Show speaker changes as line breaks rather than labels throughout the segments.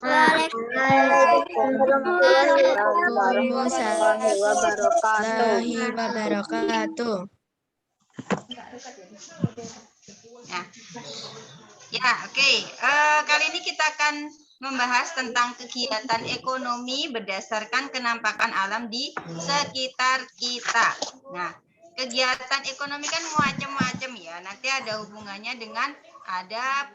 warahmatullahi wabarakatuh.
Ya, oke. Kali ini kita akan membahas tentang kegiatan ekonomi berdasarkan kenampakan alam di sekitar kita. Nah, kegiatan ekonomi kan macam-macam ya. Nanti ada hubungannya dengan ada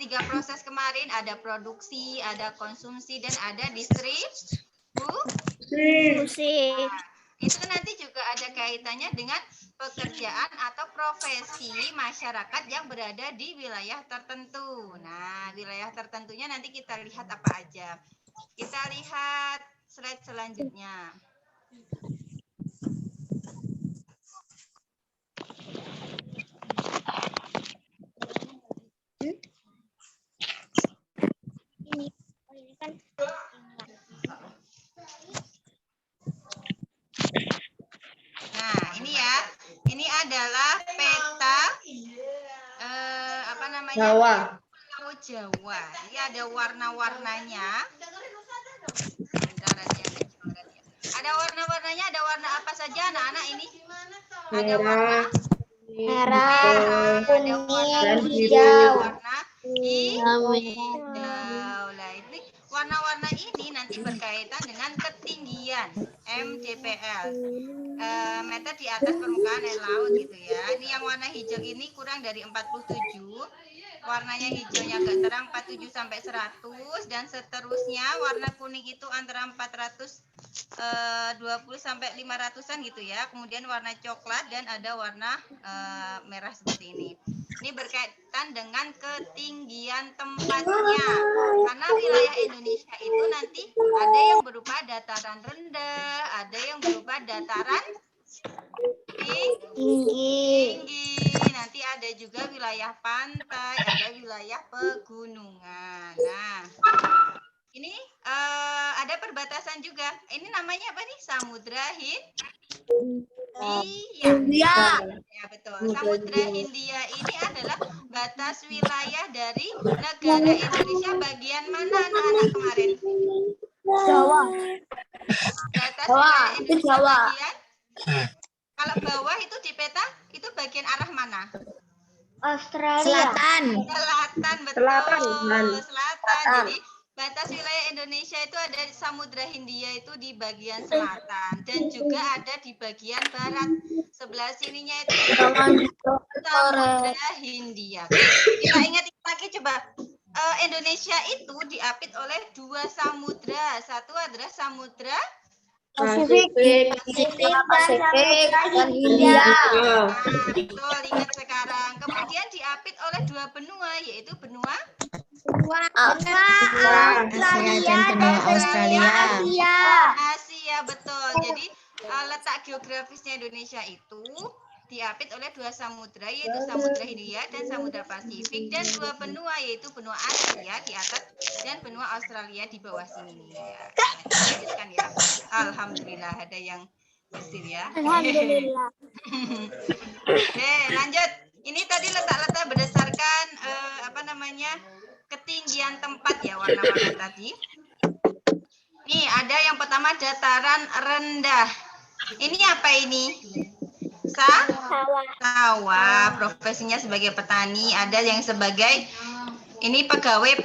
tiga proses kemarin, ada produksi, ada konsumsi, dan ada distribusi. Itu nanti juga ada kaitannya dengan pekerjaan atau profesi masyarakat yang berada di wilayah tertentu. Nah, wilayah tertentunya nanti kita lihat apa aja. Kita lihat slide selanjutnya. Nah, ini ya. Ini adalah peta apa namanya?
Jawa.
Pulau Jawa. Ini ada warna-warnanya. Ada warna-warnanya, ada warna apa saja anak-anak ini? Ada warna
merah,
ada warna
dan
hijau,
biru.
warna hijau. Nah, ini warna-warna ini nanti berkaitan dengan ketinggian MDPL, meter di atas permukaan air laut gitu ya. Ini yang warna hijau ini kurang dari 47. Warnanya hijaunya agak terang 47 sampai 100 dan seterusnya warna kuning itu antara 420 sampai 500-an gitu ya. Kemudian warna coklat dan ada warna merah seperti ini. Ini berkaitan dengan ketinggian tempatnya. Karena wilayah Indonesia itu nanti ada yang berupa dataran rendah, ada yang berupa dataran tinggi. Nanti ada juga wilayah pantai, ada wilayah pegunungan. Nah, ini ada perbatasan juga. Ini namanya apa nih? Samudra Hindia. Ya, betul. Samudra Hindia ini adalah batas wilayah dari negara Indonesia bagian mana anak-anak kemarin?
Jawa.
Batas wilayah Indonesia bagian kalau bawah itu di peta itu bagian arah mana?
Australia.
Selatan, betul. Selatan. Jadi batas wilayah Indonesia itu ada di Samudra Hindia itu di bagian selatan dan juga ada di bagian barat. Sebelah sininya itu Samudra Hindia. Oke, kita ingat lagi coba. Indonesia itu diapit oleh dua samudra. Satu adalah Samudra
Pasifik dan Hindia.
Betul, ingat sekarang. Kemudian diapit oleh dua benua, yaitu benua
Asia dan benua Australia.
Asia, betul. Jadi letak geografisnya Indonesia itu diapit oleh dua samudra, yaitu Samudra Hindia dan Samudra Pasifik, dan dua benua, yaitu benua Asia di atas dan benua Australia di bawah sini. Ya, kita lanjutkan ya. Alhamdulillah ada yang berhasil ya.
Alhamdulillah.
Oke, lanjut. Ini tadi letak-letak berdasarkan ketinggian tempat ya, warna-warna tadi. Nih, ada yang pertama dataran rendah. Ini apa ini? Sawah. Profesinya sebagai petani, ada yang sebagai ini pegawai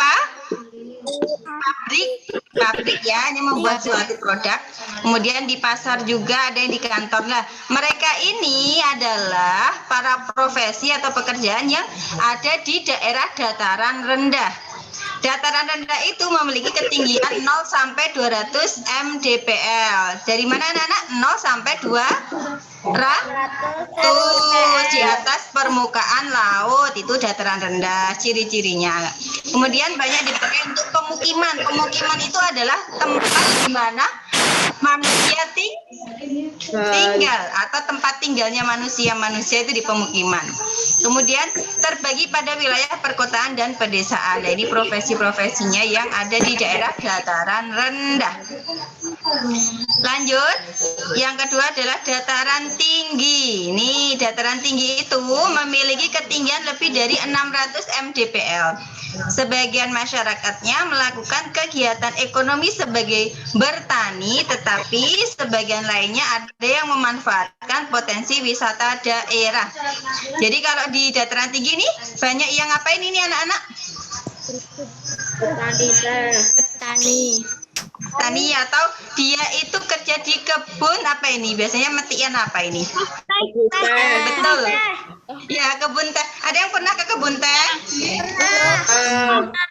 pabrik ya, ini membuat suatu produk. Kemudian di pasar juga ada yang di kantor. Nah, mereka ini adalah para profesi atau pekerjaan yang ada di daerah dataran rendah. Dataran rendah itu memiliki ketinggian 0 sampai 200 mdpl. Dari mana anak-anak? 0 sampai 200 di atas permukaan laut, itu dataran rendah ciri-cirinya. Kemudian banyak dipakai untuk pemukiman. Pemukiman itu adalah tempat di mana manusia tinggal atau tempat tinggalnya manusia itu di pemukiman. Kemudian terbagi pada wilayah perkotaan dan pedesaan. Nah, ini profesi-profesinya yang ada di daerah dataran rendah. Lanjut, yang kedua adalah dataran tinggi. Nih, dataran tinggi itu memiliki ketinggian lebih dari 600 mdpl. Sebagian masyarakatnya melakukan kegiatan ekonomi sebagai bertani, tetapi sebagian lainnya ada yang memanfaatkan potensi wisata daerah. Jadi kalau di dataran tinggi nih, banyak yang ngapain ini anak-anak?
Petani.
Tani atau dia itu kerja di kebun apa ini? Biasanya metian apa ini? Betul. Ya, kebun teh. Ada yang pernah ke kebun teh?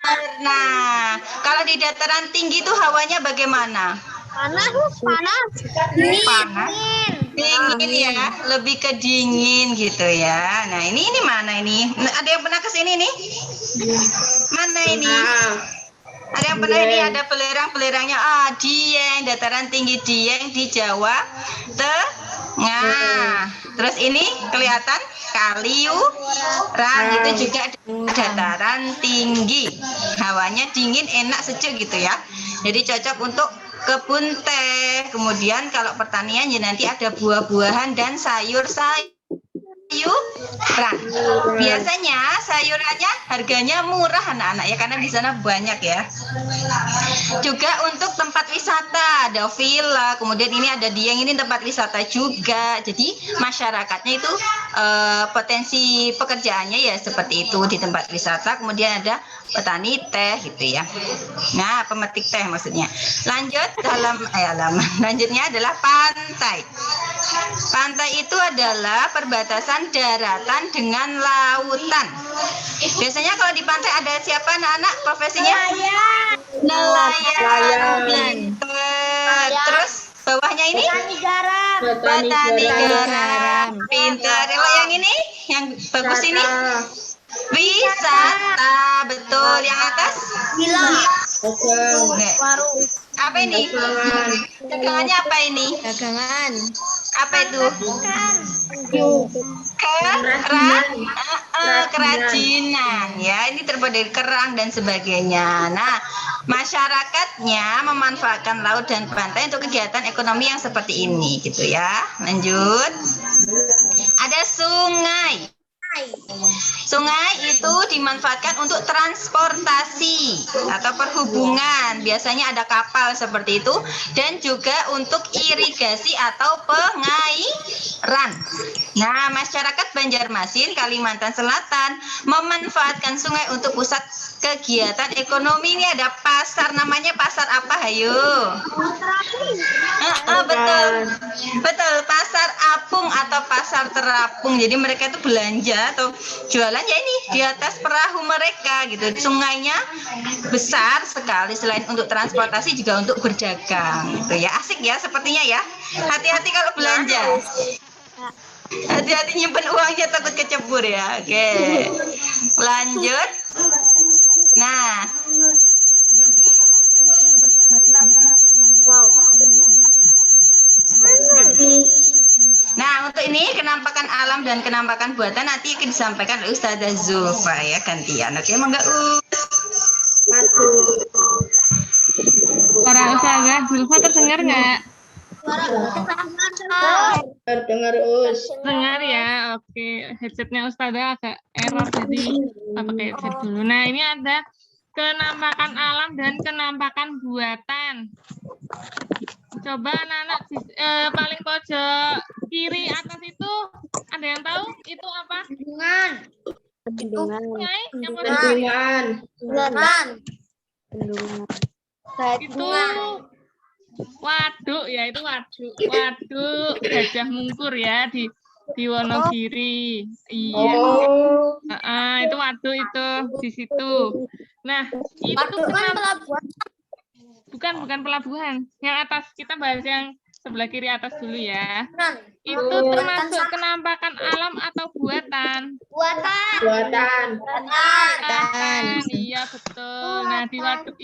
Pernah. Kalau di dataran tinggi itu hawanya bagaimana?
Panas.
Panas. Dingin ya, lebih ke dingin gitu ya. Nah, ini mana ini? Ada yang pernah ke sini nih? Mana ini? Ada yang pernah ini ada belerang-belerangnya Dieng, dataran tinggi Dieng di Jawa Tengah. Terus ini kelihatan Kaliurang itu juga dataran tinggi. Hawanya dingin, enak, sejuk gitu ya. Jadi cocok untuk kebun teh. Kemudian kalau pertanian ya nanti ada buah-buahan dan sayur-sayuran. Biasanya sayurannya harganya murah anak-anak ya karena di sana banyak ya. Juga untuk tempat wisata ada villa, kemudian ini ada Dieng ini tempat wisata juga. Jadi masyarakatnya itu potensi pekerjaannya ya seperti itu di tempat wisata. Kemudian ada petani teh gitu ya. Nah, pemetik teh maksudnya. Lanjut lanjutnya adalah pantai. Pantai itu adalah perbatasan daratan dengan lautan. Biasanya kalau di pantai ada siapa anak-anak profesinya? Nelayan. Terus bawahnya ini? Petani garam. Pintar. Kalau yang ini, yang bagus ini? Wisata. Betul. Yang atas? Apa ini? Dagangannya apa ini?
Dagangan.
Apa itu? Kerajinan ya, ini terbuat dari kerang dan sebagainya. Nah, masyarakatnya memanfaatkan laut dan pantai untuk kegiatan ekonomi yang seperti ini gitu ya. Lanjut, ada sungai. Sungai itu dimanfaatkan untuk transportasi atau perhubungan. Biasanya ada kapal seperti itu dan juga untuk irigasi atau pengairan. Nah, masyarakat Banjarmasin, Kalimantan Selatan memanfaatkan sungai untuk pusat kegiatan ekonomi. Ini ada pasar, namanya pasar apa? Hayo. Betul, pasar apung atau pasar terapung. Jadi mereka itu belanja atau jualan ya ini di atas perahu mereka gitu. Sungainya besar sekali, selain untuk transportasi juga untuk berdagang gitu ya. Asik ya sepertinya ya. Hati-hati kalau belanja. Hati-hati nyimpen uangnya takut kecebur ya. Oke. Lanjut. Nah. Nah, untuk ini kenampakan alam dan kenampakan buatan nanti akan disampaikan oleh Ustazah Zulfa ya, gantian. Oke, mangga
Suara Ustazah Zulfa terdengar nggak?
Terdengar
Dengar ya, oke. Headsetnya Ustazah agak error, jadi kita pakai headset dulu. Nah, ini ada kenampakan alam dan kenampakan buatan. Coba anak-anak paling pojok kiri atas itu ada yang tahu itu apa?
Bendungan.
Sungai? Yang itu waduk ya, itu waduk Gajah Mungkur ya di Wonogiri. Iya. Itu waduk itu di situ. Nah, itu bukan pelabuhan. Yang atas kita bahas yang sebelah kiri atas dulu ya. Itu termasuk kenampakan alam atau buatan?
Buatan.
Iya betul. Nah, di waduk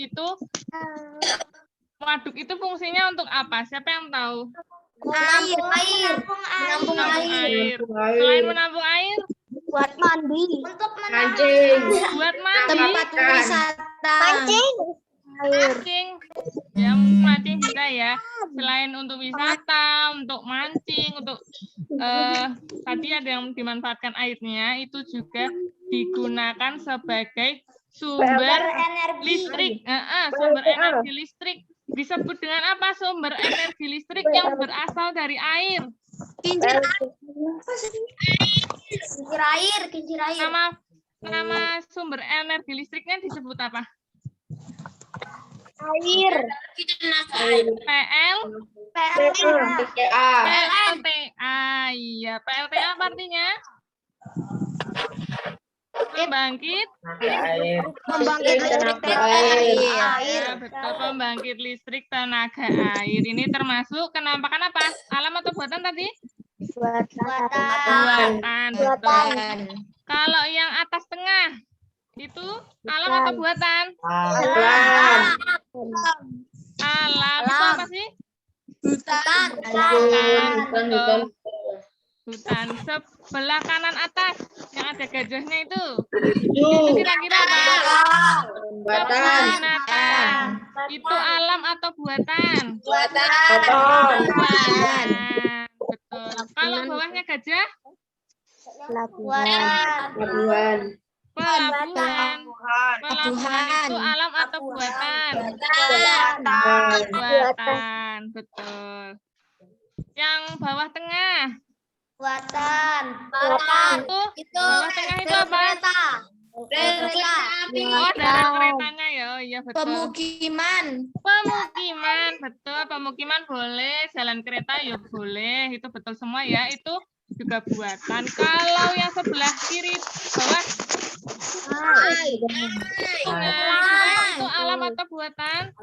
itu fungsinya untuk apa? Siapa yang tahu?
Menampung air.
Selain menampung air,
Buat mandi. Untuk mancing.
buat mandi.
Tempat wisata.
Mancing.
Mancing. Ya, mancing di bisa ya. Selain untuk wisata, untuk mancing, untuk tadi ada yang dimanfaatkan airnya, itu juga digunakan sebagai sumber listrik. Sumber energi listrik. Disebut dengan apa sumber energi listrik yang berasal dari air?
Kincir air.
Nama sumber energi listriknya disebut apa?
Air.
PLTA. Iya, PLTA apa artinya? Pembangkit
listrik air.
Ya, betul, pembangkit listrik tenaga air. Ini termasuk kenampakan apa? Alam atau buatan tadi? Buatan. Betul. Kalau yang atas tengah itu alam atau buatan? Alam itu apa sih?
Hutan.
Betul. Hutan. Sebelah kanan atas yang ada gajahnya itu kira-kira apa? Binatang. Itu alam atau buatan? Buatan. Betul. Kalau bawahnya gajah? Pelabuhan. Pelabuhan itu alam atau buatan? Buatan. Betul. Yang bawah tengah?
Buatan.
Itu bawah tengah itu apa?
Kereta.
Oh, ada keretanya ya. Iya, betul.
Pemukiman.
Pemukiman, betul. Pemukiman boleh, jalan kereta ya boleh. Itu betul semua ya. Itu juga buatan. Kalau yang sebelah kiri bawah itu alam atau buatan?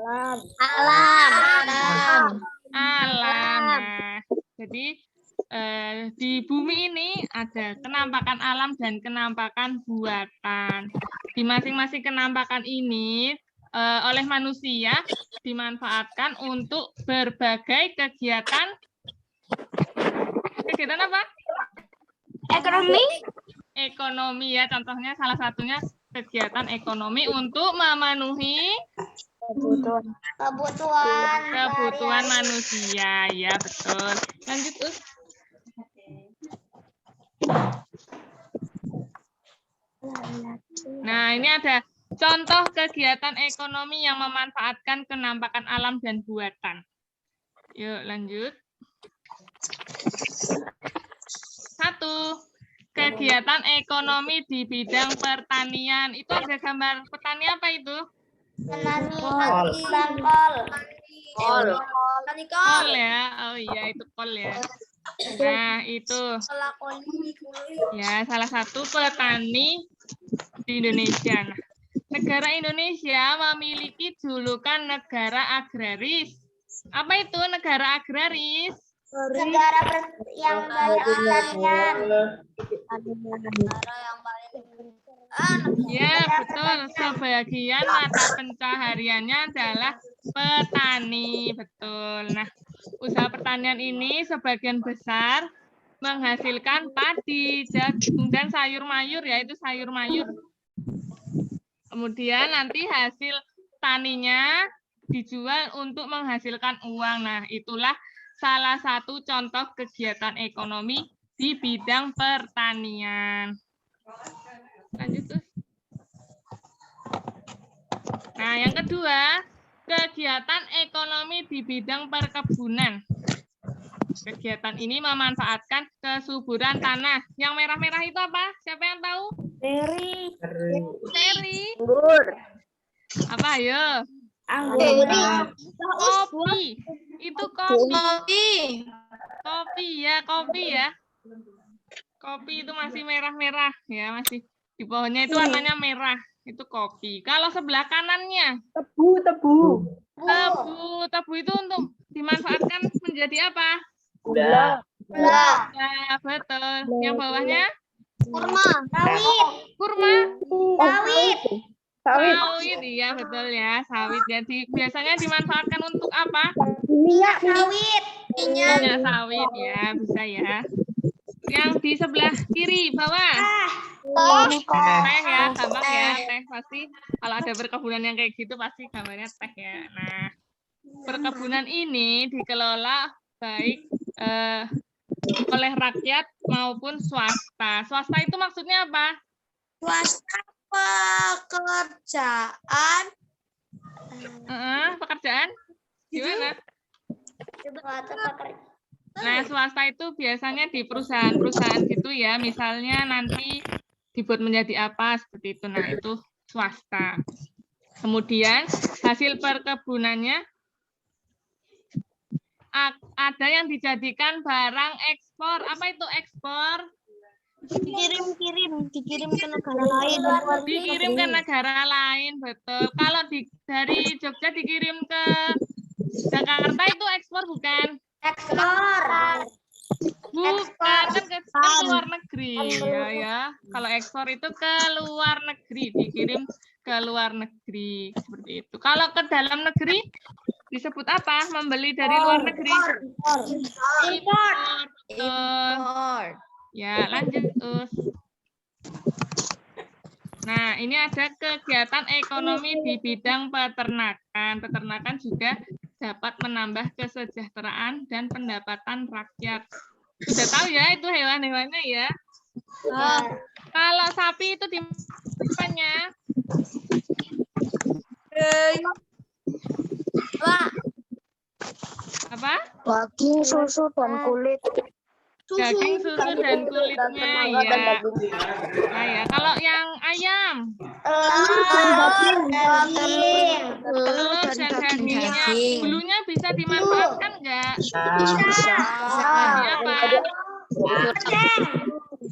Alam.
Nah, jadi di bumi ini ada kenampakan alam dan kenampakan buatan. Di masing-masing kenampakan ini oleh manusia dimanfaatkan untuk berbagai kegiatan. Kegiatan apa? Ekonomi ya, contohnya salah satunya kegiatan ekonomi untuk memenuhi kebutuhan manusia. Ya, betul. Lanjut, Us. Nah, ini ada contoh kegiatan ekonomi yang memanfaatkan kenampakan alam dan buatan. Yuk, lanjut. 1. Kegiatan ekonomi di bidang pertanian. Itu ada gambar petani apa itu? Kol ya. Oh iya, itu kol ya. Nah, itu. Ya, salah satu petani di Indonesia. Nah, negara Indonesia memiliki julukan negara agraris. Apa itu negara agraris?
Negara yang banyak pertanian.
Ya, betul. Sebagian mata pencahariannya adalah petani. Betul. Nah, usaha pertanian ini sebagian besar menghasilkan padi, jagung, dan sayur mayur, yaitu sayur mayur. Kemudian nanti hasil taninya dijual untuk menghasilkan uang. Nah, itulah salah satu contoh kegiatan ekonomi di bidang pertanian. Lanjut, Us. Nah, yang kedua, kegiatan ekonomi di bidang perkebunan. Kegiatan ini memanfaatkan kesuburan tanah. Yang merah-merah itu apa? Siapa yang tahu? Teri. Apa, ayo? Kopi. Itu kopi. Kopi ya. Kopi itu masih merah-merah ya, masih di pohonnya itu warnanya merah. Itu kopi. Kalau sebelah kanannya? Tebu itu untuk dimanfaatkan menjadi apa?
Gula.
Ya, betul. Yang bawahnya? Sawit, iya betul ya, sawit. Jadi biasanya dimanfaatkan untuk apa?
Minyak
sawit ya, bisa ya. Yang di sebelah kiri bawah. Teh ya, gampang ya, teh pasti. Kalau ada perkebunan yang kayak gitu pasti gambarnya teh ya. Nah, perkebunan ini dikelola baik oleh rakyat maupun swasta. Swasta itu maksudnya apa?
Swasta pekerjaan.
Pekerjaan? Gimana? Nah, swasta itu biasanya di perusahaan-perusahaan gitu ya. Misalnya nanti dibuat menjadi apa seperti itu. Nah, itu swasta. Kemudian hasil perkebunannya ada yang dijadikan barang ekspor. Apa itu ekspor?
Dikirim ke negara lain.
Dikirim ke negara lain, betul. Kalau dari Jogja dikirim ke Jakarta itu ekspor bukan?
Ekspor.
Bukan, kan ke luar negeri. Ya. Kalau ekspor itu ke luar negeri, dikirim ke luar negeri. Seperti itu. Kalau ke dalam negeri disebut apa? Membeli dari luar negeri.
Impor.
Ya, lanjut. Nah, ini ada kegiatan ekonomi di bidang peternakan. Peternakan juga dapat menambah kesejahteraan dan pendapatan rakyat. Sudah tahu ya itu hewan-hewannya ya? Kalau sapi itu di mananya? Apa?
Daging, susu, dan kulit.
Daging, susu, dan kulitnya ya. Nah ya, kalau yang ayam, telur dan dagingnya, bulunya bisa dimanfaatkan nggak?
Bisa.
Jadi apa?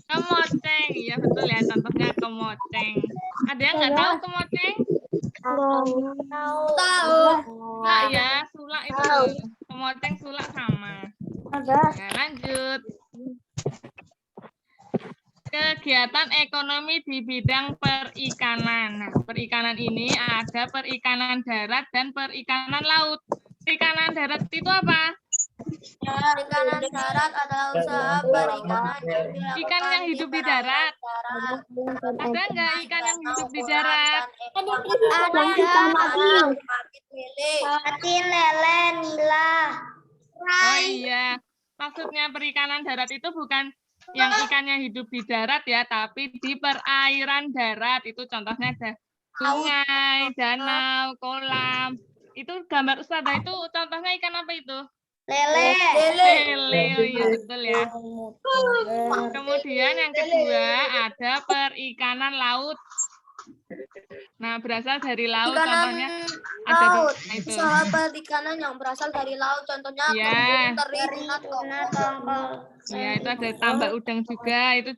Kemoceng, iya betul ya. Contohnya kemoceng. Ada yang nggak tahu kemoceng?
Tahu.
Sulak ya, sulak itu. Kemoceng, sulak sama. Ya, lanjut. Kegiatan ekonomi di bidang perikanan. Nah, perikanan ini ada perikanan darat dan perikanan laut. Perikanan darat itu apa?
Perikanan darat adalah usaha perikanan yang dilakukan
Ikan yang hidup di darat. Ada nggak ikan yang hidup di darat?
Ada. Patin, lele, nila.
Oh iya, maksudnya perikanan darat itu bukan yang ikannya hidup di darat ya, tapi di perairan darat. Itu contohnya ada sungai, danau, kolam. Itu gambar Ustazah itu contohnya ikan apa itu?
Lele.
Lele, oh iya betul ya. Kemudian yang kedua ada perikanan laut. Nah, berasal dari laut, contohnya ada
Laut.
itu.
Usaha perikanan yang berasal dari laut, contohnya
Ya.
teri, tongkol.
Ya, itu ada tambak udang juga. Itu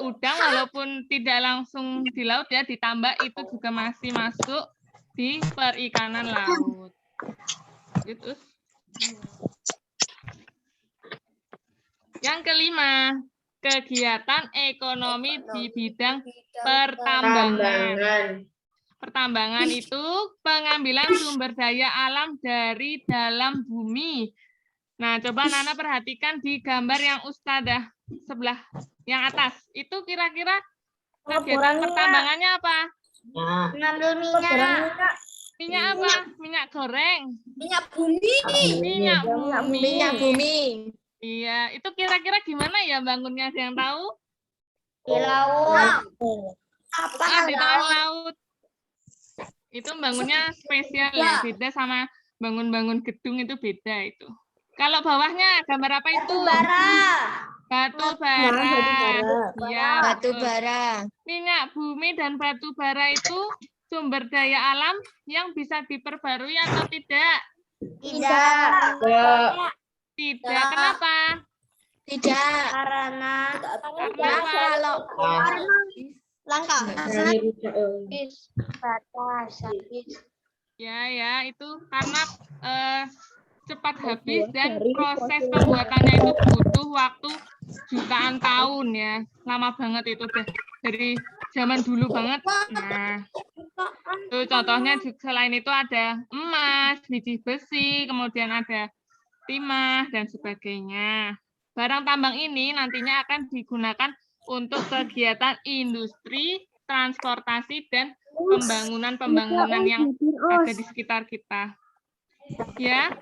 udang walaupun tidak langsung di laut ya, ditambak itu juga masih masuk di perikanan laut. Itu. Yang kelima, kegiatan ekonomi di bidang pertambangan. Pertambangan itu pengambilan sumber daya alam dari dalam bumi. Nah, coba Nana perhatikan di gambar yang Ustadzah sebelah yang atas. Itu kira-kira kegiatan pertambangannya apa?
Ngambil minyak.
Minyak apa? Minyak goreng.
Minyak bumi.
Minyak bumi. Iya, itu kira-kira gimana ya bangunnya? Ada yang tahu?
Di laut. Apa
Di tengah laut. Itu bangunnya spesial ya, beda sama bangun-bangun gedung itu beda itu. Kalau bawahnya gambar apa itu? Batu bara. Ya, batu bara. Minyak bumi dan batu bara itu sumber daya alam yang bisa diperbarui atau tidak?
Tidak.
Tidak. Kenapa?
Tidak. Karena kalau langka.
Ya, itu karena cepat habis dan proses pembuatannya itu butuh waktu jutaan tahun ya. Lama banget itu deh. Dari zaman dulu banget. Nah, itu contohnya juga, selain itu ada emas, biji besi, kemudian ada timah, dan sebagainya. Barang tambang ini nantinya akan digunakan untuk kegiatan industri, transportasi, dan pembangunan yang ada di sekitar kita. Ya.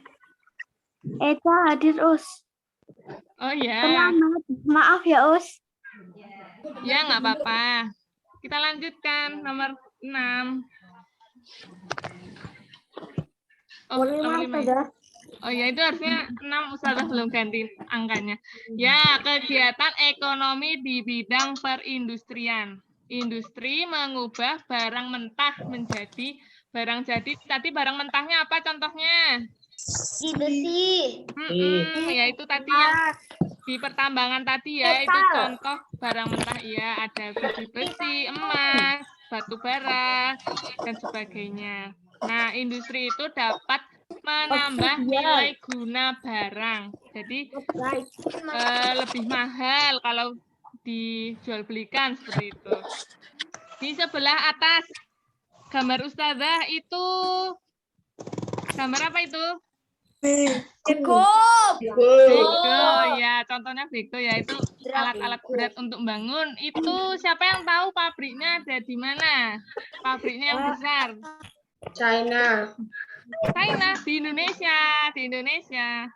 Eka hadir, Us.
Oh ya.
Maaf ya, Us.
Ya, nggak apa-apa. Kita lanjutkan nomor 6. Oh, nomor 5 ya? Oh ya, itu harusnya 6, Ustazah belum ganti angkanya. Ya, kegiatan ekonomi di bidang perindustrian. Industri mengubah barang mentah menjadi barang jadi. Tadi barang mentahnya apa contohnya?
Besi.
Ya itu tadi yang di pertambangan tadi ya, itu contoh barang mentah ya, ada besi, emas, batu bara, dan sebagainya. Nah, industri itu dapat menambah nilai guna barang. Jadi lebih mahal kalau dijual belikan seperti itu. Di sebelah atas gambar Ustazah itu gambar apa itu?
Beko.
Beko ya, contohnya beko ya, itu alat-alat berat untuk bangun. Itu siapa yang tahu pabriknya ada di mana? Pabriknya yang besar.
China.
China, di Indonesia, di Indonesia.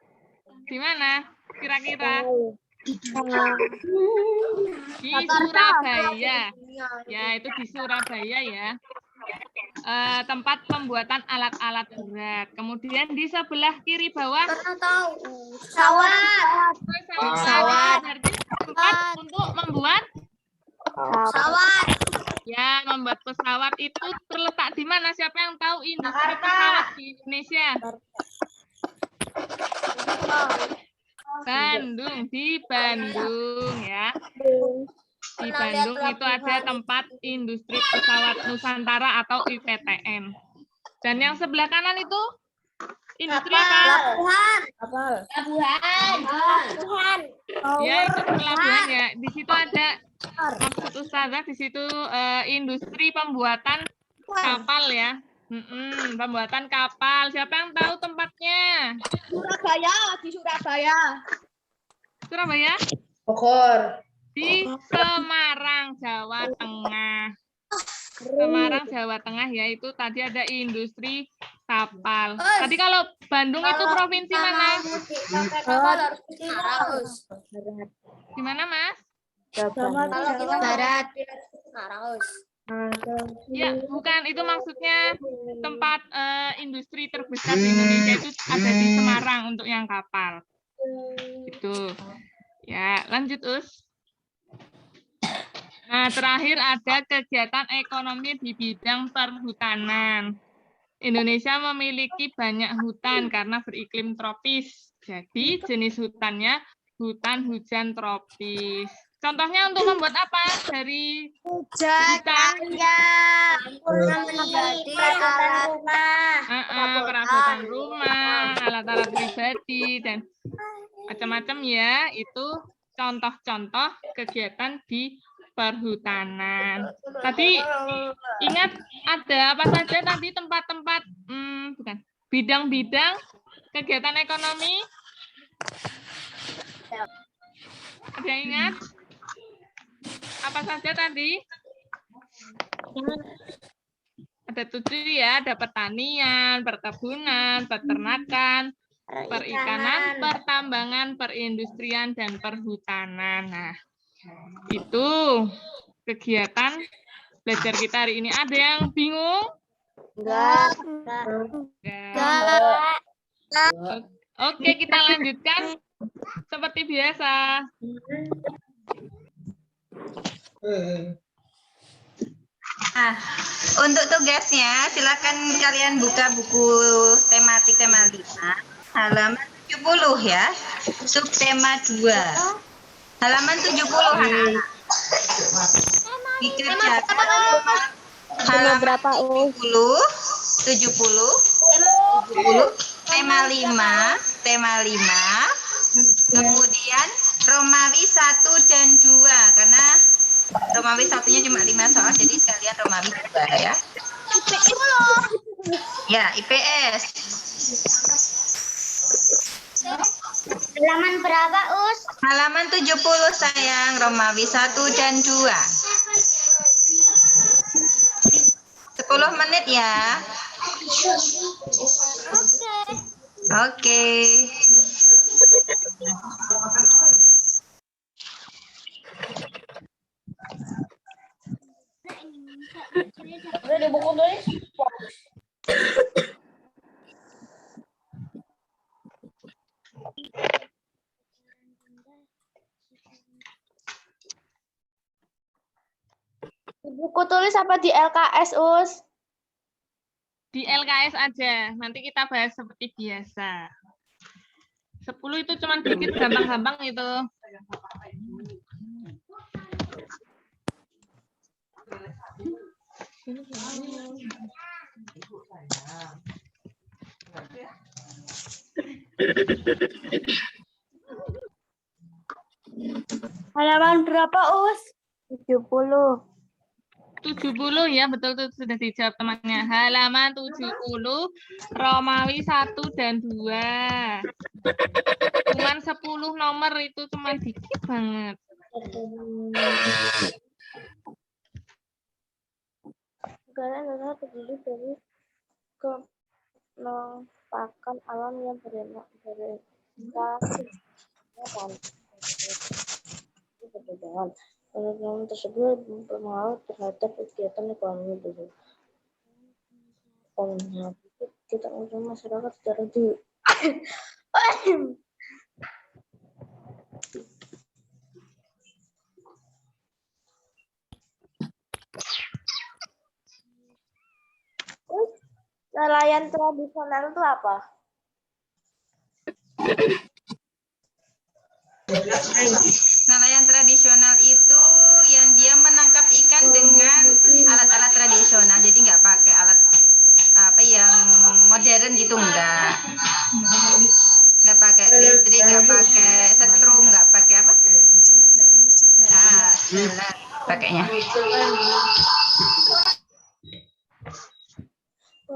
Di mana? Kira-kira? Di Surabaya. Ya, itu di Surabaya ya. Tempat pembuatan alat-alat berat. Kemudian di sebelah kiri bawah
Pesawat.
Berarti tempat untuk membuat
Pesawat.
ya, membuat pesawat itu terletak di mana? Siapa yang tahu industri pesawat di Indonesia? Bandung, di Bandung ya. Di Bandung itu ada tempat industri pesawat Nusantara atau IPTN. Dan yang sebelah kanan itu industri apa?
Pelabuhan.
Ya, itu pelabuhan ya. Di situ ada maksud Ustazah di situ industri pembuatan kapal ya. Pembuatan kapal. Siapa yang tahu tempatnya?
Surabaya.
Surabaya?
Bogor.
Di Semarang, Jawa Tengah. Semarang, Jawa Tengah ya, itu tadi ada industri kapal. Tadi kalau Bandung itu provinsi mana? Di mana, Mas?
Barat.
Ya, bukan, itu maksudnya tempat industri terbesar di Indonesia itu ada di Semarang untuk yang kapal. Itu. Ya, lanjut, Us. Nah, terakhir ada kegiatan ekonomi di bidang perhutanan. Indonesia memiliki banyak hutan karena beriklim tropis. Jadi, jenis hutannya hutan hujan tropis. Contohnya untuk membuat apa dari hutan? Perabotan rumah, alat-alat pribadi, dan macam-macam ya. Itu contoh-contoh kegiatan di perhutanan. Tadi ingat ada apa saja tadi tempat-tempat bukan bidang-bidang kegiatan ekonomi? Ada yang ingat? Apa saja tadi? Ada 7 ya, ada pertanian, perkebunan, peternakan, perikanan, pertambangan, perindustrian, dan perhutanan. Nah, itu kegiatan belajar kita hari ini. Ada yang bingung?
Enggak.
Oke, kita lanjutkan seperti biasa.
Nah, untuk tugasnya silakan kalian buka buku tematik tema 5 halaman 70 ya. Subtema 2. Halaman 70 anak-anak. Dikerjakan halaman
berapa,
70 tema 5, kemudian Romawi 1 dan 2 karena Romawi 1-nya cuma 5 soal, jadi sekalian Romawi 2 ya. Ya, IPS.
Halaman berapa, Us?
Halaman 70 sayang, Romawi 1 dan 2. 10 menit ya.
Oke.
Oke.
Udah di buku tulis. Di buku tulis apa di LKS, Us?
Di LKS aja. Nanti kita bahas seperti biasa. 10 itu cuma dikit, gampang-gampang itu.
Halaman berapa, Us? 70.
70 ya, betul tuh sudah dijawab temannya. Halaman 70, Romawi 1 dan 2. Cuman 10 nomor itu cuman dikit banget.
Negara adalah terdiri dari kenampakan alam yang berbeda perbedaan. Perbedaan tersebut berpengaruh terhadap kegiatan ekonomi dulu. Kita usaha masyarakat secara dulu. Nelayan tradisional itu apa?
Nelayan tradisional itu yang dia menangkap ikan dengan alat-alat tradisional, jadi nggak pakai alat apa yang modern gitu, nggak pakai listrik, nggak pakai setrum, nggak pakai apa, pakainya